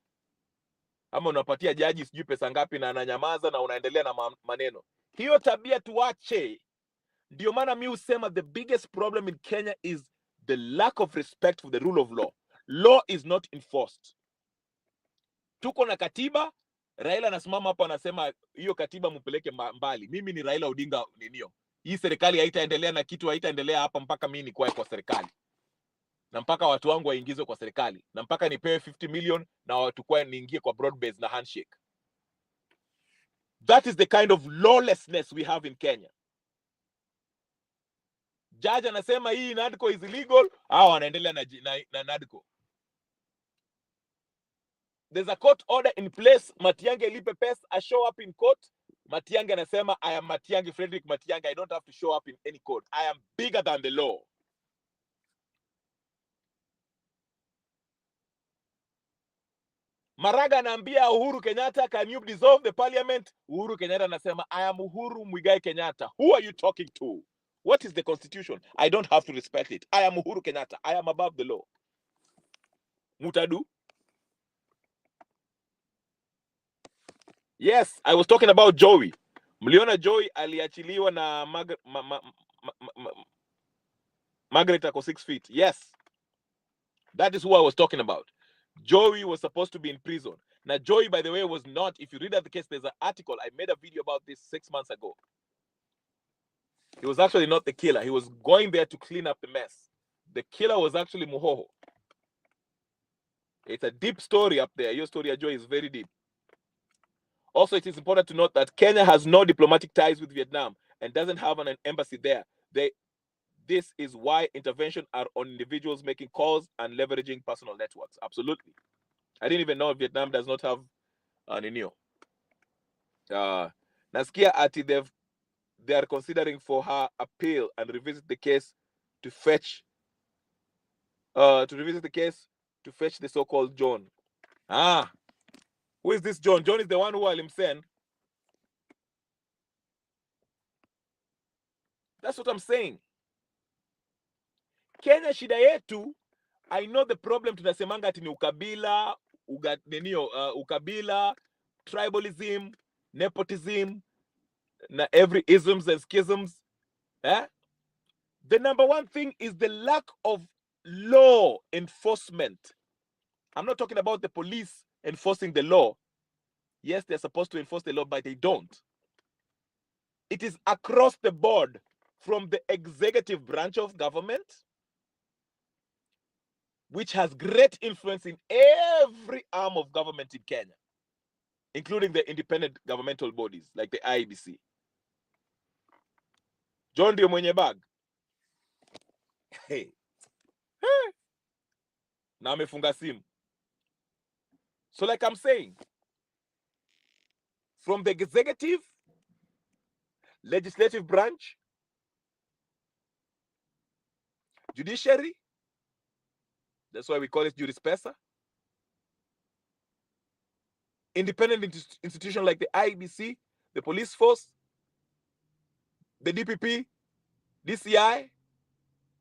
Ama unapatia jaji sijui pesa ngapi na ananyamaza na unaendelea na maneno. Hiyo tabia tuache. Ndio maana mimi husema the biggest problem in Kenya is the lack of respect for the rule of law. Law is not enforced. Tuko na katiba, Raila anasimama hapa anasema hiyo katiba mpeleke mbali. Mimi ni Raila Odinga ninio. Hii serikali haitaendelea na kitu haitaendelea hapa mpaka mimi nikuwe kwa serikali. Na mpaka watu wangu waingizwe kwa serikali. Na mpaka nipewe 50 million na watu kwa niingie kwa broad base na handshake. That is the kind of lawlessness we have in Kenya. Judge anasema hii NADCO is illegal, hao wanaendelea na NADCO. There's a court order in place, Matiang'i lipe pesa, I show up in court. Matiang'i anasema, I am Matiang'i, Frederick Matiang'i, I don't have to show up in any court. I am bigger than the law. Maraga anaambia Uhuru Kenyatta, can you dissolve the parliament? Uhuru Kenyatta anasema, I am Uhuru Muigai Kenyatta. Who are you talking to? What is the constitution? I don't have to respect it. I am Uhuru Kenyatta. I am above the law. Mutadu? Yes, I was talking about Joey. Mliona Joey aliachiliwa na Margaret ako 6 feet. Yes. That is who I was talking about. Joey was supposed to be in prison. Now, Joey, by the way, was not. If you read out the case, there's an article. I made a video about this 6 months ago. He was actually not the killer. He was going there to clean up the mess. The killer was actually Muhoho. It's a deep story up there. Your story, Joey, is very deep. Also, it is important to note that Kenya has no diplomatic ties with Vietnam and doesn't have an embassy there. This is why intervention are on individuals making calls and leveraging personal networks. Absolutely. I didn't even know Vietnam does not have an INEO. Nasikia ati they are considering for her appeal and revisit the case to fetch the so-called John. Who is this John? John is the one who alimsend. That's what I'm saying. Kenya shida yetu, I know the problem tunasemanga ati ni ukabila, ukabila, tribalism, nepotism, na every isms and schisms. The number one thing is the lack of law enforcement. I'm not talking about the police enforcing the law. Yes, they're supposed to enforce the law, but they don't. It is across the board, from the executive branch of government, which has great influence in every arm of government in Kenya, including the independent governmental bodies like the IEBC. John ndio mwenye bag. Hey. Na amefunga simu. So like I'm saying, from the executive, legislative branch, judiciary, that's why we call it jurispesa, independent institution like the IEBC, the police force, the DPP, DCI,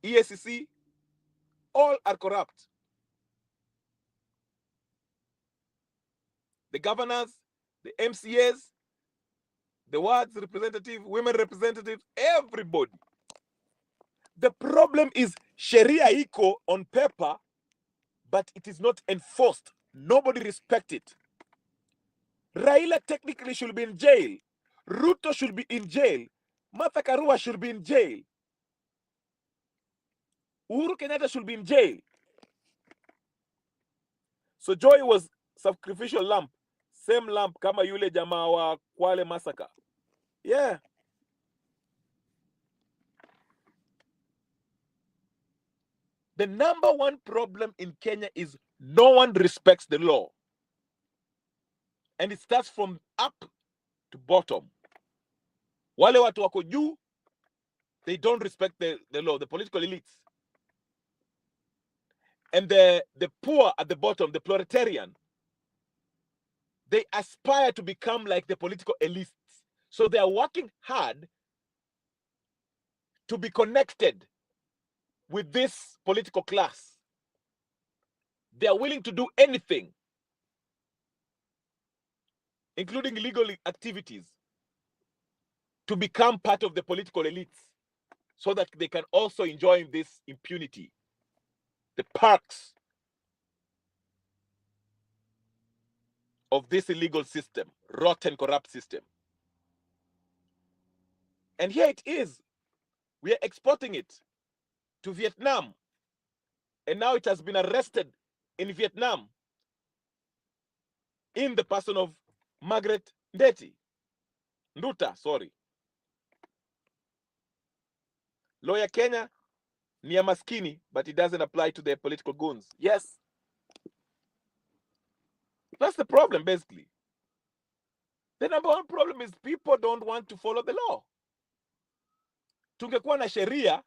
EACC, all are corrupt. The governors, the MCAs, the wards representative, women representatives, everybody. The problem is Sharia iko on paper, but it is not enforced. Nobody respects it. Raila technically should be in jail. Ruto should be in jail. Martha Karua should be in jail. Uhuru Kenyatta should be in jail. So Joy was sacrificial lamb. Same lamb kama yule jamaa wa Kwale massacre. Yeah. The number one problem in Kenya is no one respects the law. And it starts from up to bottom. Wale watu wako juu, they don't respect the law, the political elites. And the poor at the bottom, the proletarian, they aspire to become like the political elites. So they are working hard to be connected with this political class. They are willing to do anything, including illegal activities, to become part of the political elites so that they can also enjoy this impunity, the perks of this illegal system, rotten, corrupt system. And here it is. We are exporting it to Vietnam. And now it has been arrested in Vietnam in the person of Margaret Nduta, sorry. Lawyer Kenya ni ya maskini, but it doesn't apply to the political goons. Yes. That's the problem, basically. The number one problem is people don't want to follow the law. Tungekuwa na sheria,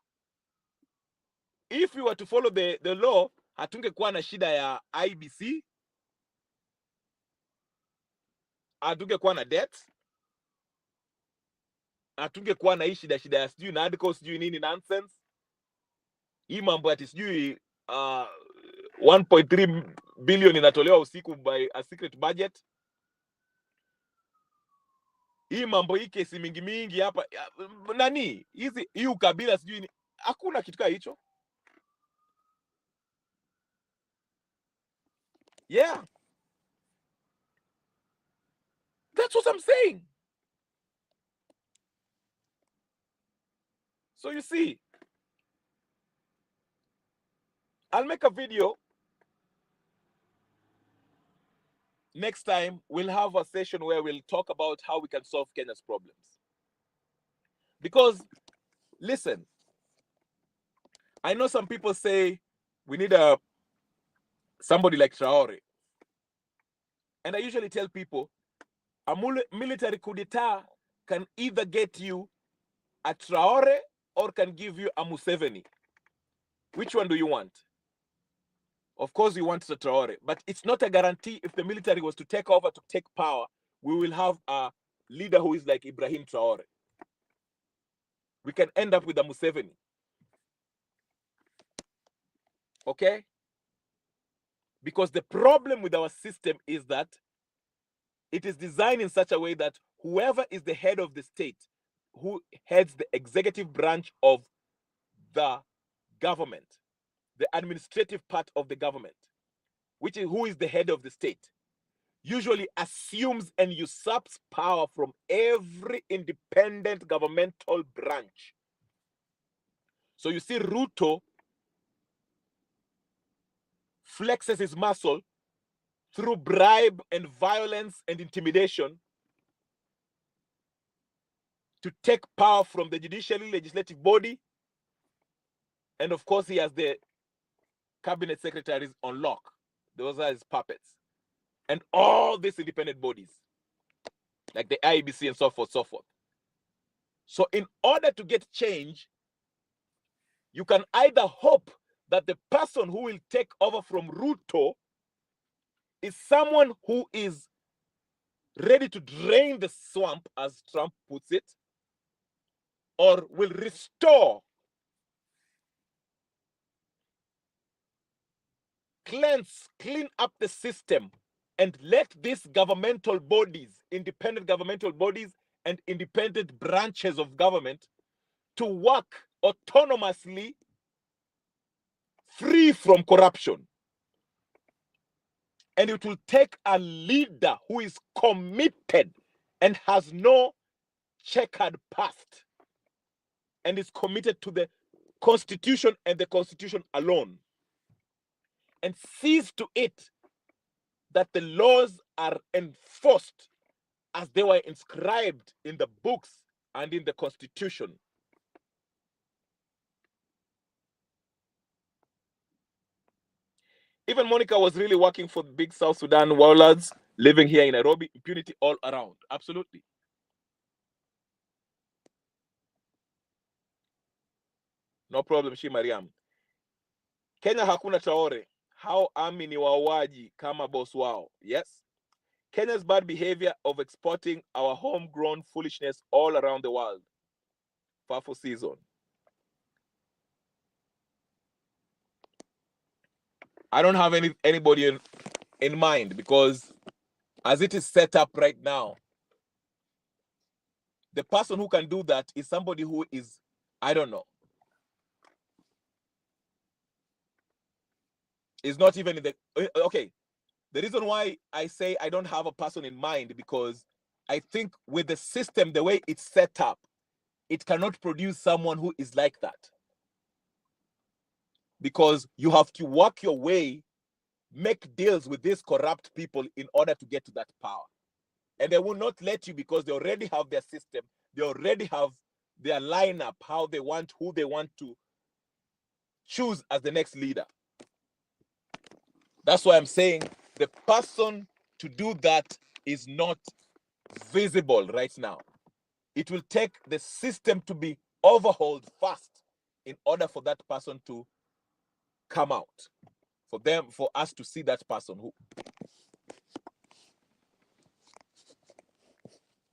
if we were to follow the law, hatungekuwa na shida ya IBC, hatungekuwa na debt, hatungekuwa na hii shida ya sijui na articles sijui nini nonsense. Hii mambo ati sijui 1.3 billion inatolewa usiku by a secret budget. Hii mambo hii kesi mingi hapa nani hii ukabila sijui ni hakuna kitu kama hicho. Yeah. That's what I'm saying. So you see, I'll make a video. Next time, we'll have a session where we'll talk about how we can solve Kenya's problems. Because, listen, I know some people say we need somebody like Traore. And I usually tell people, a military coup d'etat can either get you a Traore or can give you a Museveni. Which one do you want? Of course, you want the Traore, but it's not a guarantee. If the military was to take over, to take power, we will have a leader who is like Ibrahim Traore. We can end up with a Museveni. Okay? Because the problem with our system is that it is designed in such a way that whoever is the head of the state, who heads the executive branch of the government, the administrative part of the government, who is the head of the state, usually assumes and usurps power from every independent governmental branch. So you see Ruto flexes his muscle through bribe and violence and intimidation to take power from the judiciary legislative body. And of course, he has the cabinet secretaries on lock. Those are his puppets. And all these independent bodies, like the IEBC and so forth, so forth. So in order to get change, you can either hope that the person who will take over from Ruto is someone who is ready to drain the swamp, as Trump puts it, or will restore, clean up the system, and let these governmental bodies, independent governmental bodies and independent branches of government to work autonomously, free from corruption. And it will take a leader who is committed and has no checkered past and is committed to the Constitution and the Constitution alone, and sees to it that the laws are enforced as they were inscribed in the books and in the Constitution. Even Monica was really working for the big South Sudan warlords living here in Nairobi. Impunity all around. Absolutely. No problem, Shi Mariam. Kenya hakuna Traore. Hao army ni wauaji kama boss wao. Yes. Kenya's bad behavior of exporting our homegrown foolishness all around the world. Powerful season. I don't have anybody in mind, because as it is set up right now, the person who can do that is somebody who is, I don't know, is not even in the, okay. The reason why I say I don't have a person in mind, because I think with the system, the way it's set up, it cannot produce someone who is like that. Because you have to work your way, make deals with these corrupt people in order to get to that power. And they will not let you, because they already have their system. They already have their lineup, who they want to choose as the next leader. That's why I'm saying the person to do that is not visible right now. It will take the system to be overhauled fast in order for that person to come out. For us to see that person who.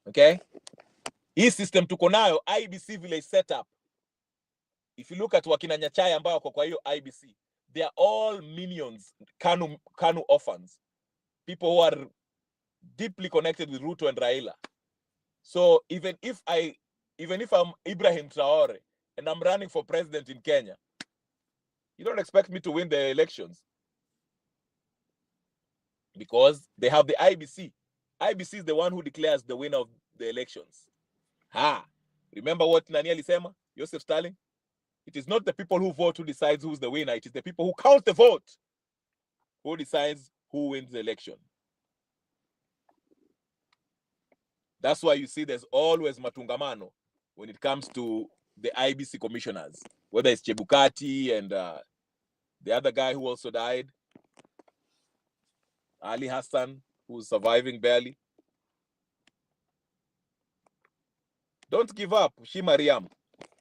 Okay? Hii system tuko nayo, IBC vile set up. If you look at wakina Nyachai ambao wako kwa hiyo IBC, they are all minions, Kanu orphans. People who are deeply connected with Ruto and Raila. So even if I'm Ibrahim Traore and I'm running for president in Kenya, you don't expect me to win the elections, because they have the IBC. IBC is the one who declares the winner of the elections. Remember what Nani alisema? Joseph Stalin? It is not the people who vote who decides who's the winner. It is the people who count the vote who decides who wins the election. That's why you see there's always matungamano when it comes to the IBC commissioners, whether it's Chebukati and the other guy who also died, Ali Hassan, who's surviving barely. Don't give up, Shi Mariam.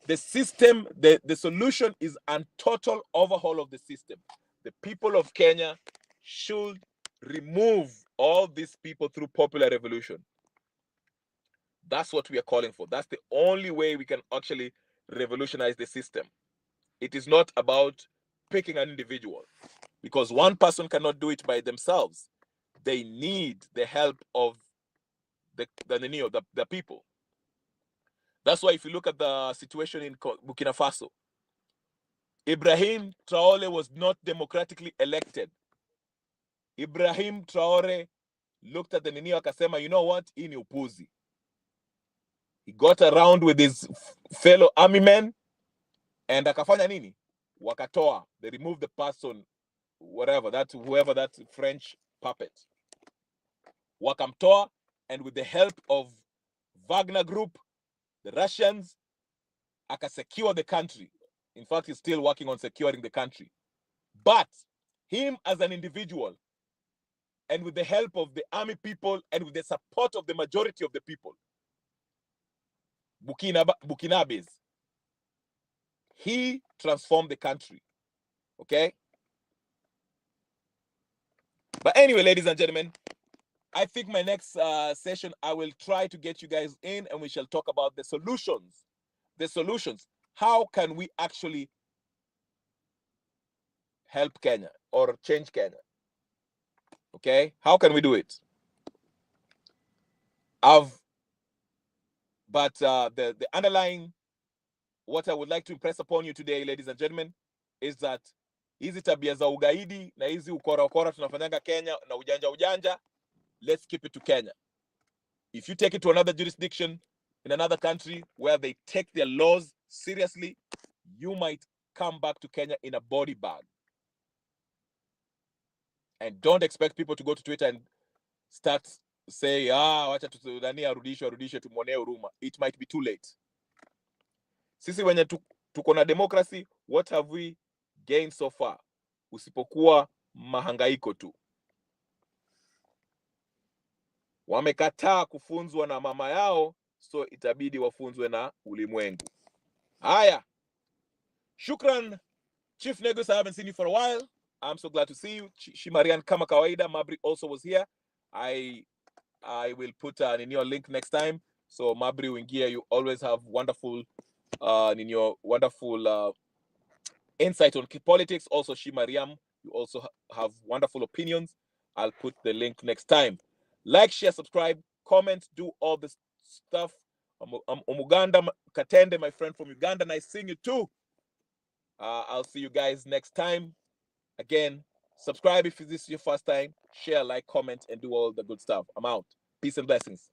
The system, the solution is a total overhaul of the system. The people of Kenya should remove all these people through popular revolution. That's what we are calling for. That's the only way we can actually revolutionize the system. It is not about picking an individual, because one person cannot do it by themselves. They need the help of the people. That's why if you look at the situation in Burkina Faso, Ibrahim Traore was not democratically elected. Ibrahim Traore looked at the nini akasema, you know what, hii ni upuzi. He got around with his fellow army men and akafanya nini? Wakatoa. They removed the person, whoever that French puppet. Wakamtoa, and with the help of Wagner Group, the Russians, secure the country. In fact, he's still working on securing the country. But him as an individual, and with the help of the army people, and with the support of the majority of the people, Burkinabes, he transformed the country. Okay? But anyway, ladies and gentlemen, I think my next session, I will try to get you guys in, and we shall talk about the solutions. The solutions. How can we actually help Kenya or change Kenya? Okay? How can we do it? But the underlying, what I would like to impress upon you today, ladies and gentlemen, is that hizi tabia za ugaidi na hizi ukora tunafanyanga Kenya na ujanja, let's keep it to Kenya. If you take it to another jurisdiction in another country where they take their laws seriously, you might come back to Kenya in a body bag. And don't expect people to go to Twitter and start say, wacha tutudania arudishwe tumwonee huruma. It might be too late. Sisi wenye tuko na democracy, what have we gained so far? Usipokuwa mahangaiko tu. Wamekataa kufunzwa na mama yao, so itabidi wafunzwe na ulimwengu. Haya. Shukran, Chief Negus. I haven't seen you for a while. I'm so glad to see you. Shimarian kama kawaida. Mabri also was here. I will put in your link next time. So Mabri Wingia, you always have wonderful insight on politics. Also Shimariam, you also have wonderful opinions. I'll put the link next time. Like, share, subscribe, comment, do all this stuff. Umuganda Katende, my friend from Uganda, nice seeing you too. I'll see you guys next time. Again, subscribe if this is your first time. Share, like, comment, and do all the good stuff. I'm out. Peace and blessings.